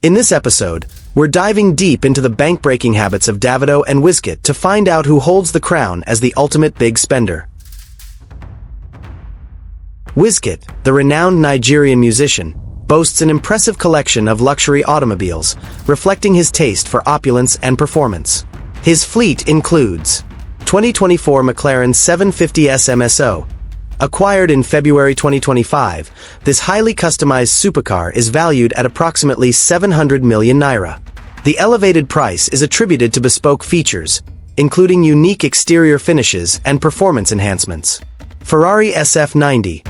In this episode, we're diving deep into the bank-breaking habits of Davido and Wizkid to find out who holds the crown as the ultimate big spender. Wizkid, the renowned Nigerian musician, boasts an impressive collection of luxury automobiles, reflecting his taste for opulence and performance. His fleet includes 2024 McLaren 750 SMSO. Acquired in February 2025, this highly customized supercar is valued at approximately 700 million naira. The elevated price is attributed to bespoke features, including unique exterior finishes and performance enhancements. Ferrari SF90.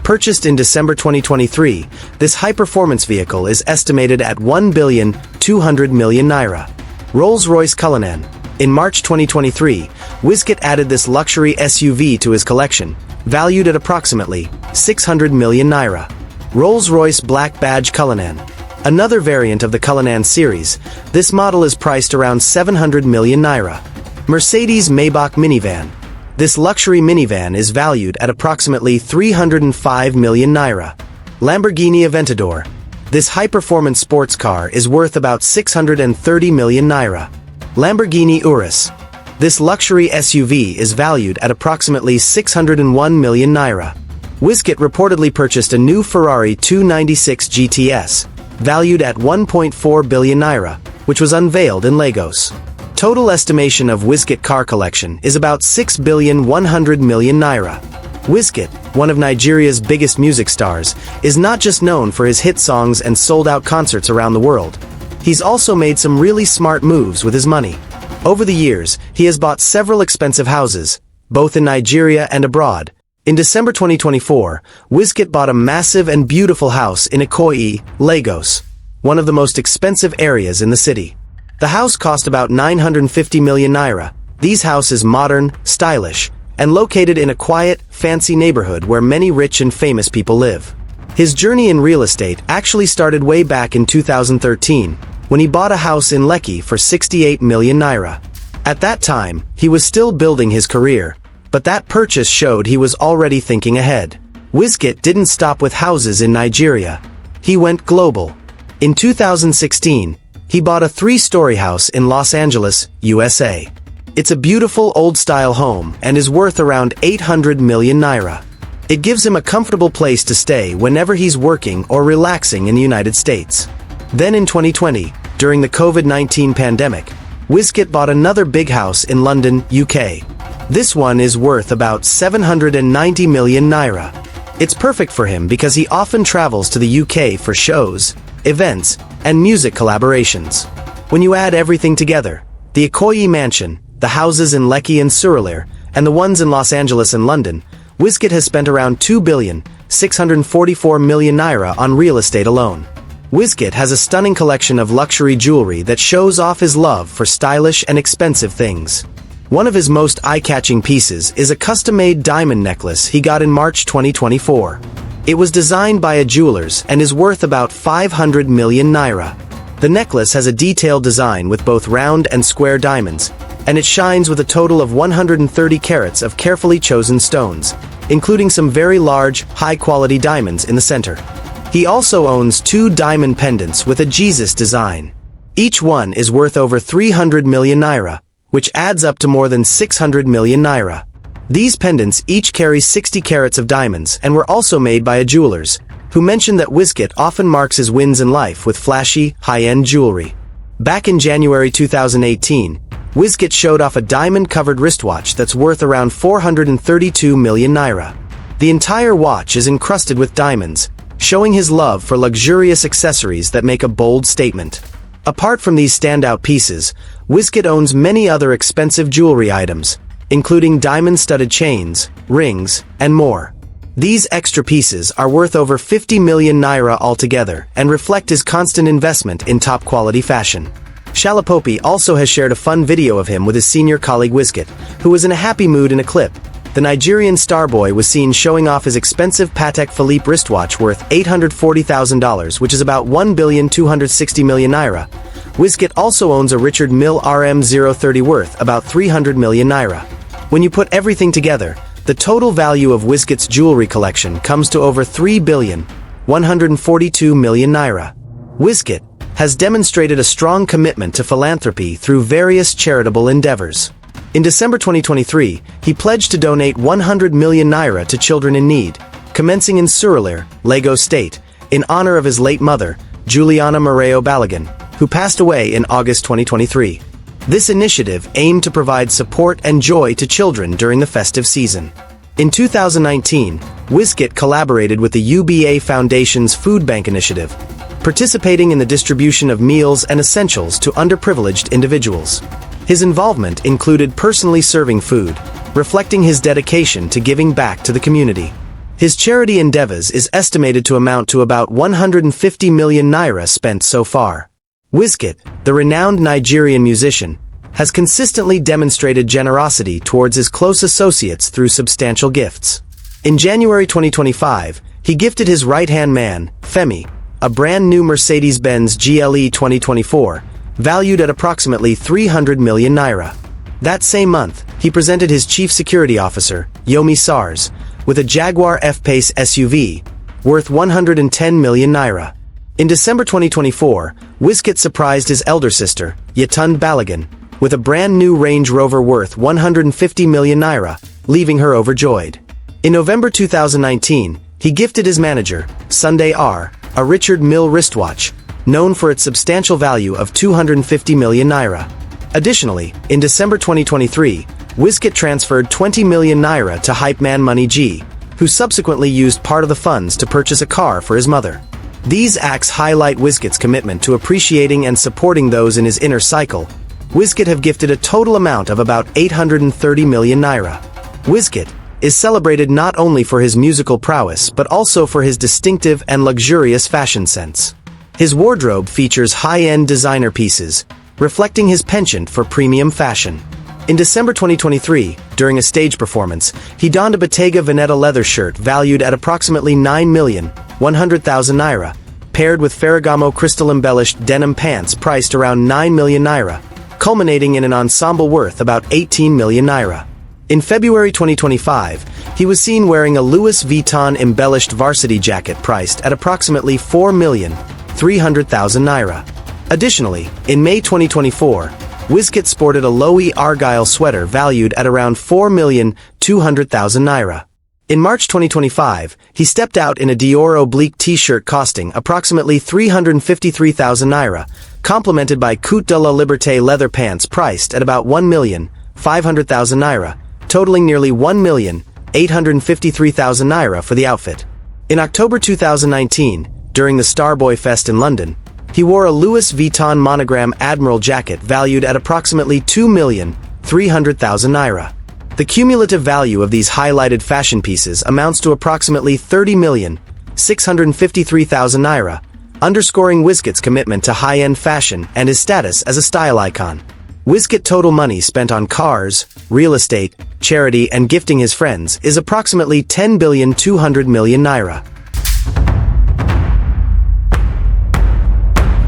Purchased in December 2023, this high-performance vehicle is estimated at 1,200 million naira. Rolls-Royce Cullinan. In March 2023, Wizkid added this luxury SUV to his collection, valued at approximately 600 million naira. Rolls-Royce Black Badge Cullinan. Another variant of the Cullinan series, this model is priced around 700 million naira. Mercedes Maybach Minivan. This luxury minivan is valued at approximately 305 million naira. Lamborghini Aventador. This high-performance sports car is worth about 630 million naira. Lamborghini Urus. This luxury SUV is valued at approximately 601 million naira. Wizkid reportedly purchased a new Ferrari 296 GTS, valued at 1.4 billion naira, which was unveiled in Lagos. Total estimation of Wizkid car collection is about 6,100 million naira. Wizkid, one of Nigeria's biggest music stars, is not just known for his hit songs and sold-out concerts around the world. He's also made some really smart moves with his money. Over the years, he has bought several expensive houses, both in Nigeria and abroad. In December 2024, Wizkid bought a massive and beautiful house in Ikoyi, Lagos, one of the most expensive areas in the city. The house cost about 950 million naira. This house is modern, stylish, and located in a quiet, fancy neighborhood where many rich and famous people live. His journey in real estate actually started way back in 2013, when he bought a house in Lekki for 68 million naira. At that time, he was still building his career, but that purchase showed he was already thinking ahead. Wizkid didn't stop with houses in Nigeria. He went global. In 2016, he bought a 3-story house in Los Angeles, USA. It's a beautiful old-style home and is worth around 800 million naira. It gives him a comfortable place to stay whenever he's working or relaxing in the United States. Then in 2020, during the COVID-19 pandemic, Wizkid bought another big house in London, UK. This one is worth about 790 million naira. It's perfect for him because he often travels to the UK for shows, events, and music collaborations. When you add everything together, the Ikoyi mansion, the houses in Lekki and Surulere, and the ones in Los Angeles and London, Wizkid has spent around 2,644 million naira on real estate alone. Wizkid has a stunning collection of luxury jewelry that shows off his love for stylish and expensive things. One of his most eye-catching pieces is a custom-made diamond necklace he got in March 2024. It was designed by a jeweler's and is worth about 500 million naira. The necklace has a detailed design with both round and square diamonds, and it shines with a total of 130 carats of carefully chosen stones, including some very large, high-quality diamonds in the center. He also owns 2 diamond pendants with a Jesus design. Each one is worth over 300 million naira, which adds up to more than 600 million naira. These pendants each carry 60 carats of diamonds and were also made by a jeweler's, who mentioned that Wizkid often marks his wins in life with flashy, high-end jewelry. Back in January 2018, Wizkid showed off a diamond-covered wristwatch that's worth around 432 million naira. The entire watch is encrusted with diamonds, showing his love for luxurious accessories that make a bold statement. Apart from these standout pieces, Wizkid owns many other expensive jewelry items, including diamond-studded chains, rings, and more. These extra pieces are worth over 50 million naira altogether and reflect his constant investment in top-quality fashion. Philanthropy also has shared a fun video of him with his senior colleague Wizkid, who was in a happy mood in a clip. The Nigerian starboy was seen showing off his expensive Patek Philippe wristwatch worth $840,000, which is about 1,260 million naira. Wizkid also owns a Richard Mille RM030 worth about 300 million naira. When you put everything together, the total value of Wizkid's jewelry collection comes to over 3,142 million naira. Wizkid, has demonstrated a strong commitment to philanthropy through various charitable endeavors. In December 2023, he pledged to donate 100 million naira to children in need, commencing in Surulere, Lagos State, in honor of his late mother, Juliana Moreo Balogun, who passed away in August 2023. This initiative aimed to provide support and joy to children during the festive season. In 2019, Wizkid collaborated with the UBA Foundation's Food Bank initiative, participating in the distribution of meals and essentials to underprivileged individuals. His involvement included personally serving food, reflecting his dedication to giving back to the community. His charity endeavors is estimated to amount to about 150 million naira spent so far. Wizkid, the renowned Nigerian musician, has consistently demonstrated generosity towards his close associates through substantial gifts. In January 2025, he gifted his right-hand man, Femi, a brand-new Mercedes-Benz GLE 2024, valued at approximately 300 million naira. That same month, he presented his chief security officer, Yomi Sars, with a Jaguar F-Pace SUV, worth 110 million naira. In December 2024, Wizkid surprised his elder sister, Yetund Balogun, with a brand-new Range Rover worth 150 million naira, leaving her overjoyed. In November 2019, he gifted his manager, Sunday R., a Richard Mille wristwatch, known for its substantial value of 250 million naira. Additionally, in December 2023, Wizkid transferred 20 million naira to hype man Money G, who subsequently used part of the funds to purchase a car for his mother. These acts highlight Wizkid's commitment to appreciating and supporting those in his inner cycle. Wizkid have gifted a total amount of about 830 million naira. Wizkid is celebrated not only for his musical prowess but also for his distinctive and luxurious fashion sense. His wardrobe features high-end designer pieces, reflecting his penchant for premium fashion. In December 2023, during a stage performance, he donned a Bottega Veneta leather shirt valued at approximately 9,100,000 naira, paired with Ferragamo crystal-embellished denim pants priced around 9 million naira, culminating in an ensemble worth about 18 million naira. In February 2025, he was seen wearing a Louis Vuitton embellished varsity jacket priced at approximately 4,300,000 naira. Additionally, in May 2024, Wizkid sported a Loewe Argyle sweater valued at around 4,200,000 naira. In March 2025, he stepped out in a Dior oblique t-shirt costing approximately 353,000 naira, complemented by Coute de la Liberté leather pants priced at about 1,500,000 naira, totaling nearly 1,853,000 naira for the outfit. In October 2019, during the Starboy Fest in London, he wore a Louis Vuitton monogram Admiral jacket valued at approximately 2,300,000 naira. The cumulative value of these highlighted fashion pieces amounts to approximately 30,653,000 naira, underscoring Wizkid's commitment to high-end fashion and his status as a style icon. Wizkid total money spent on cars, real estate, charity and gifting his friends is approximately 10,200 million naira.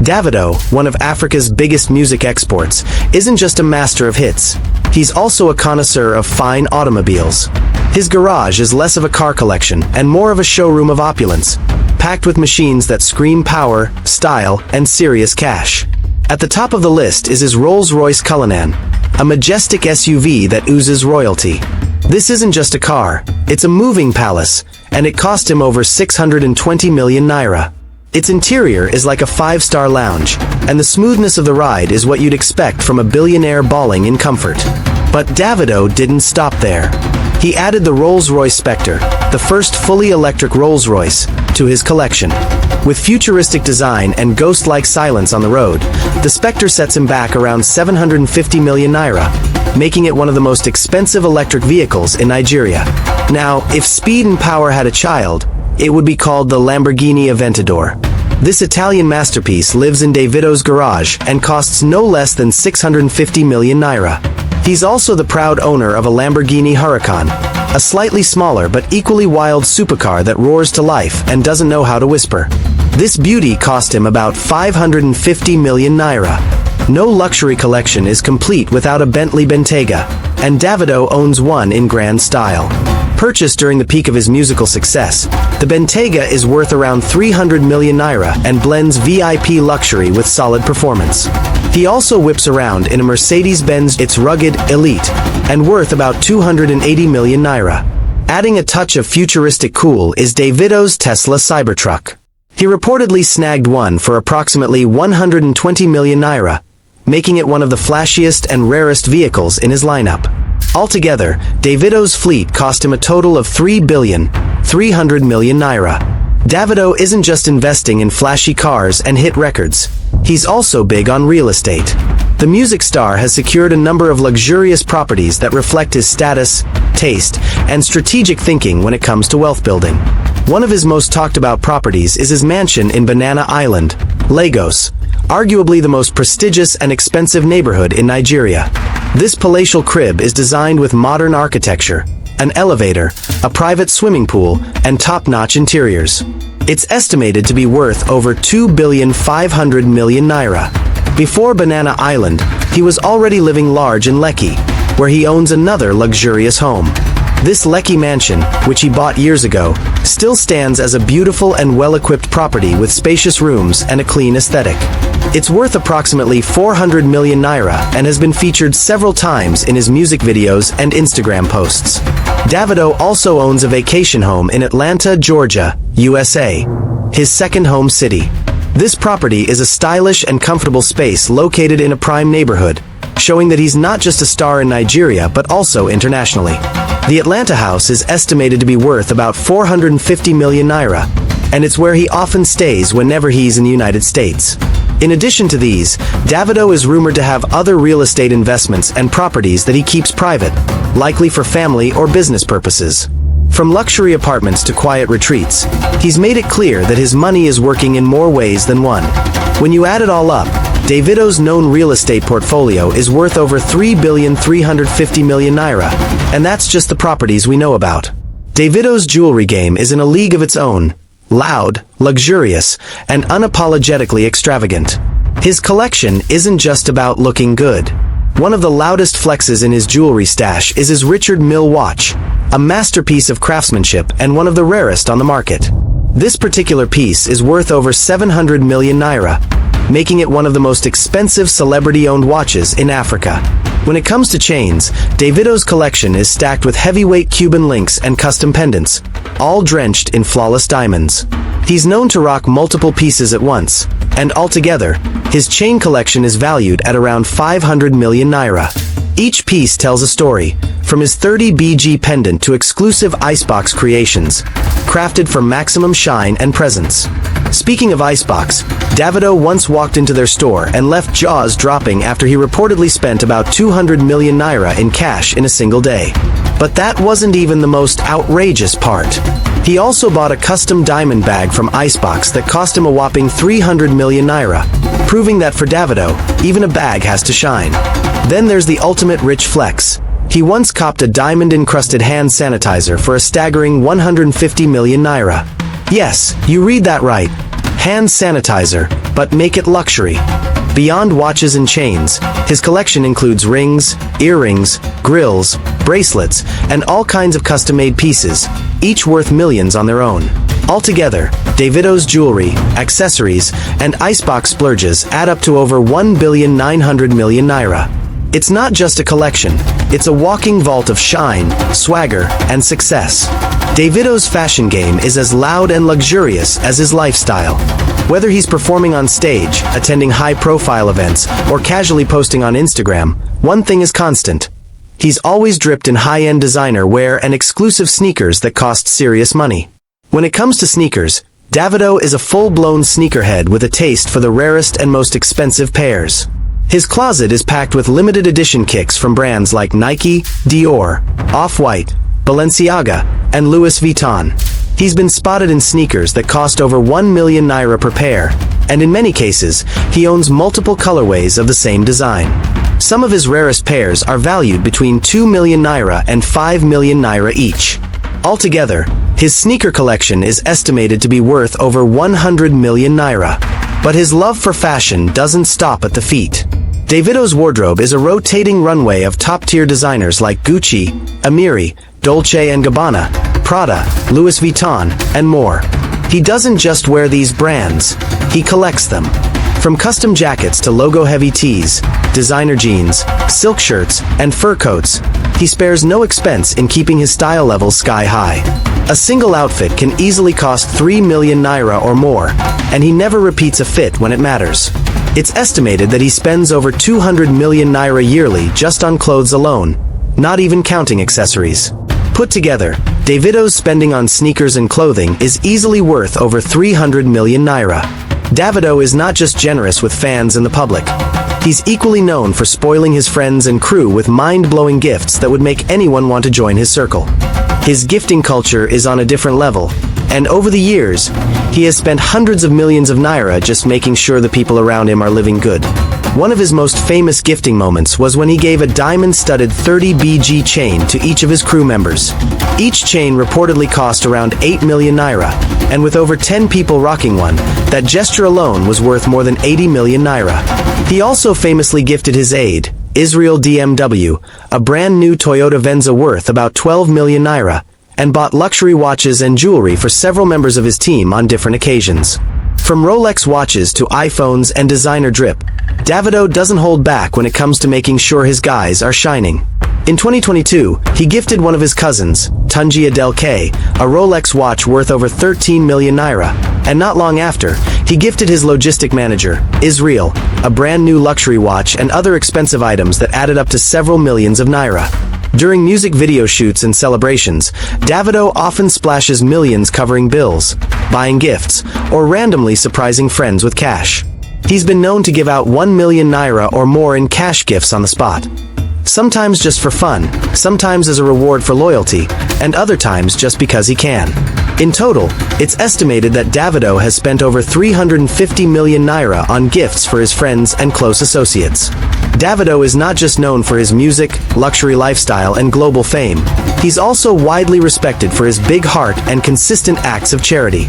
Davido, one of Africa's biggest music exports, isn't just a master of hits. He's also a connoisseur of fine automobiles. His garage is less of a car collection and more of a showroom of opulence, packed with machines that scream power, style, and serious cash. At the top of the list is his Rolls-Royce Cullinan, a majestic SUV that oozes royalty. This isn't just a car, it's a moving palace, and it cost him over 620 million naira. Its interior is like a five-star lounge, and the smoothness of the ride is what you'd expect from a billionaire balling in comfort. But Davido didn't stop there. He added the Rolls-Royce Spectre, the first fully electric Rolls-Royce, to his collection. With futuristic design and ghost-like silence on the road, the Spectre sets him back around 750 million naira, making it one of the most expensive electric vehicles in Nigeria. Now, if speed and power had a child, it would be called the Lamborghini Aventador. This Italian masterpiece lives in Davido's garage and costs no less than 650 million naira. He's also the proud owner of a Lamborghini Huracan, a slightly smaller but equally wild supercar that roars to life and doesn't know how to whisper. This beauty cost him about 550 million naira. No luxury collection is complete without a Bentley Bentayga, and Davido owns one in grand style. Purchased during the peak of his musical success, the Bentayga is worth around 300 million naira and blends VIP luxury with solid performance. He also whips around in a Mercedes-Benz. It's rugged, elite, and worth about 280 million naira. Adding a touch of futuristic cool is Davido's Tesla Cybertruck. He reportedly snagged one for approximately 120 million naira, making it one of the flashiest and rarest vehicles in his lineup. Altogether, Davido's fleet cost him a total of 3,300 million naira. Davido isn't just investing in flashy cars and hit records. He's also big on real estate. The music star has secured a number of luxurious properties that reflect his status, taste, and strategic thinking when it comes to wealth building. One of his most talked about properties is his mansion in Banana Island, Lagos, arguably the most prestigious and expensive neighborhood in Nigeria. This palatial crib is designed with modern architecture, an elevator, a private swimming pool, and top-notch interiors. It's estimated to be worth over 2,500 million naira. Before Banana Island, he was already living large in Lekki, where he owns another luxurious home. This Lekki mansion, which he bought years ago, still stands as a beautiful and well-equipped property with spacious rooms and a clean aesthetic. It's worth approximately 400 million naira and has been featured several times in his music videos and Instagram posts. Davido also owns a vacation home in Atlanta, Georgia, USA, his second home city. This property is a stylish and comfortable space located in a prime neighborhood, showing that he's not just a star in Nigeria but also internationally. The Atlanta house is estimated to be worth about 450 million naira, and it's where he often stays whenever he's in the United States. In addition to these, Davido is rumored to have other real estate investments and properties that he keeps private, likely for family or business purposes. From luxury apartments to quiet retreats, he's made it clear that his money is working in more ways than one. When you add it all up, Davido's known real estate portfolio is worth over 3,350 million naira, and that's just the properties we know about. Davido's jewelry game is in a league of its own, loud, luxurious, and unapologetically extravagant. His collection isn't just about looking good. One of the loudest flexes in his jewelry stash is his Richard Mille watch, a masterpiece of craftsmanship and one of the rarest on the market. This particular piece is worth over 700 million naira, making it one of the most expensive celebrity-owned watches in Africa. When it comes to chains, Davido's collection is stacked with heavyweight Cuban links and custom pendants, all drenched in flawless diamonds. He's known to rock multiple pieces at once, and altogether, his chain collection is valued at around 500 million naira. Each piece tells a story, from his 30 BG pendant to exclusive icebox creations, crafted for maximum shine and presence. Speaking of icebox, Davido once walked into their store and left jaws dropping after he reportedly spent about 200 million naira in cash in a single day. But that wasn't even the most outrageous part. He also bought a custom diamond bag from Icebox that cost him a whopping 300 million naira, proving that for Davido, even a bag has to shine. Then there's the ultimate rich flex. He once copped a diamond-encrusted hand sanitizer for a staggering 150 million naira. Yes, you read that right. Hand sanitizer, but make it luxury. Beyond watches and chains, his collection includes rings, earrings, grills, bracelets, and all kinds of custom-made pieces, each worth millions on their own. Altogether, Davido's jewelry, accessories, and icebox splurges add up to over 1,900 million naira. It's not just a collection, it's a walking vault of shine, swagger, and success. Davido's fashion game is as loud and luxurious as his lifestyle. Whether he's performing on stage, attending high-profile events, or casually posting on Instagram, one thing is constant. He's always dripped in high-end designer wear and exclusive sneakers that cost serious money. When it comes to sneakers, Davido is a full-blown sneakerhead with a taste for the rarest and most expensive pairs. His closet is packed with limited edition kicks from brands like Nike, Dior, Off-White, Balenciaga, and Louis Vuitton. He's been spotted in sneakers that cost over 1 million naira per pair, and in many cases, he owns multiple colorways of the same design. Some of his rarest pairs are valued between 2 million naira and 5 million naira each. Altogether, his sneaker collection is estimated to be worth over 100 million naira. But his love for fashion doesn't stop at the feet. Davido's wardrobe is a rotating runway of top-tier designers like Gucci, Amiri, Dolce & Gabbana, Prada, Louis Vuitton, and more. He doesn't just wear these brands, he collects them. From custom jackets to logo-heavy tees, designer jeans, silk shirts, and fur coats, he spares no expense in keeping his style levels sky-high. A single outfit can easily cost 3 million naira or more, and he never repeats a fit when it matters. It's estimated that he spends over 200 million naira yearly just on clothes alone, not even counting accessories. Put together, Davido's spending on sneakers and clothing is easily worth over 300 million naira. Davido is not just generous with fans and the public. He's equally known for spoiling his friends and crew with mind-blowing gifts that would make anyone want to join his circle. His gifting culture is on a different level, and over the years, he has spent hundreds of millions of naira just making sure the people around him are living good. One of his most famous gifting moments was when he gave a diamond-studded 30 BG chain to each of his crew members. Each chain reportedly cost around 8 million naira, and with over 10 people rocking one, that gesture alone was worth more than 80 million naira. He also famously gifted his aide, Israel DMW, a brand new Toyota Venza worth about 12 million naira, and bought luxury watches and jewelry for several members of his team on different occasions. From Rolex watches to iPhones and designer drip, Davido doesn't hold back when it comes to making sure his guys are shining. In 2022, he gifted one of his cousins, Tunji Adelke, a Rolex watch worth over 13 million naira, and not long after, he gifted his logistic manager, Israel, a brand new luxury watch and other expensive items that added up to several millions of naira. During music video shoots and celebrations, Davido often splashes millions covering bills, buying gifts, or randomly surprising friends with cash. He's been known to give out 1 million naira or more in cash gifts on the spot. Sometimes just for fun, sometimes as a reward for loyalty, and other times just because he can. In total, it's estimated that Davido has spent over 350 million naira on gifts for his friends and close associates. Davido is not just known for his music, luxury lifestyle, and global fame. He's also widely respected for his big heart and consistent acts of charity.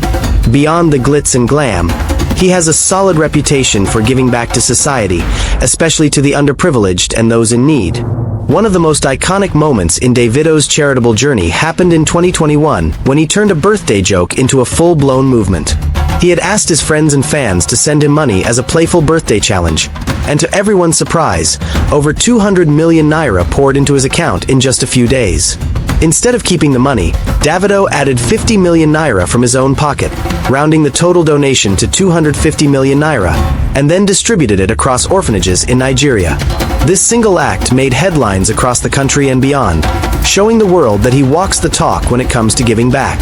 Beyond the glitz and glam, he has a solid reputation for giving back to society, especially to the underprivileged and those in need. One of the most iconic moments in Davido's charitable journey happened in 2021 when he turned a birthday joke into a full-blown movement. He had asked his friends and fans to send him money as a playful birthday challenge, and to everyone's surprise, over 200 million naira poured into his account in just a few days. Instead of keeping the money, Davido added 50 million naira from his own pocket, rounding the total donation to 250 million naira, and then distributed it across orphanages in Nigeria. This single act made headlines across the country and beyond, showing the world that he walks the talk when it comes to giving back.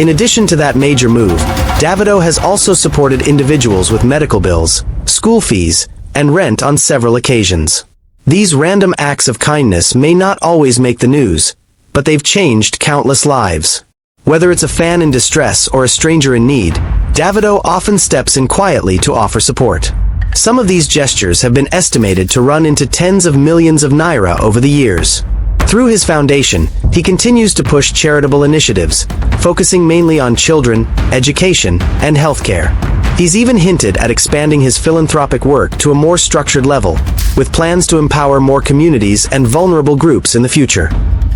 In addition to that major move, Davido has also supported individuals with medical bills, school fees, and rent on several occasions. These random acts of kindness may not always make the news, but they've changed countless lives. Whether it's a fan in distress or a stranger in need, Davido often steps in quietly to offer support. Some of these gestures have been estimated to run into tens of millions of naira over the years. Through his foundation, he continues to push charitable initiatives, focusing mainly on children, education, and healthcare. He's even hinted at expanding his philanthropic work to a more structured level, with plans to empower more communities and vulnerable groups in the future.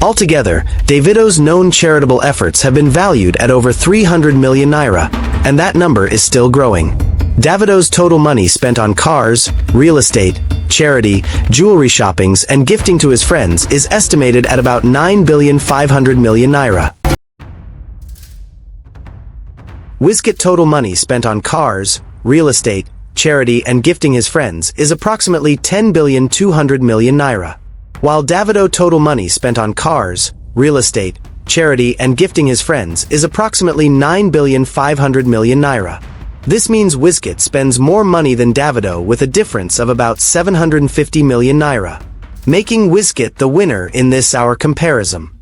Altogether, Davido's known charitable efforts have been valued at over 300 million naira, and that number is still growing. Davido's total money spent on cars, real estate, charity, jewelry shoppings, and gifting to his friends is estimated at about 9,500 million naira. Wizkid total money spent on cars, real estate, charity, and gifting his friends is approximately 10,200 million naira. While Davido total money spent on cars, real estate, charity, and gifting his friends is approximately 9,500 million naira. This means Wizkid spends more money than Davido with a difference of about 750 million naira, making Wizkid the winner in this our comparison.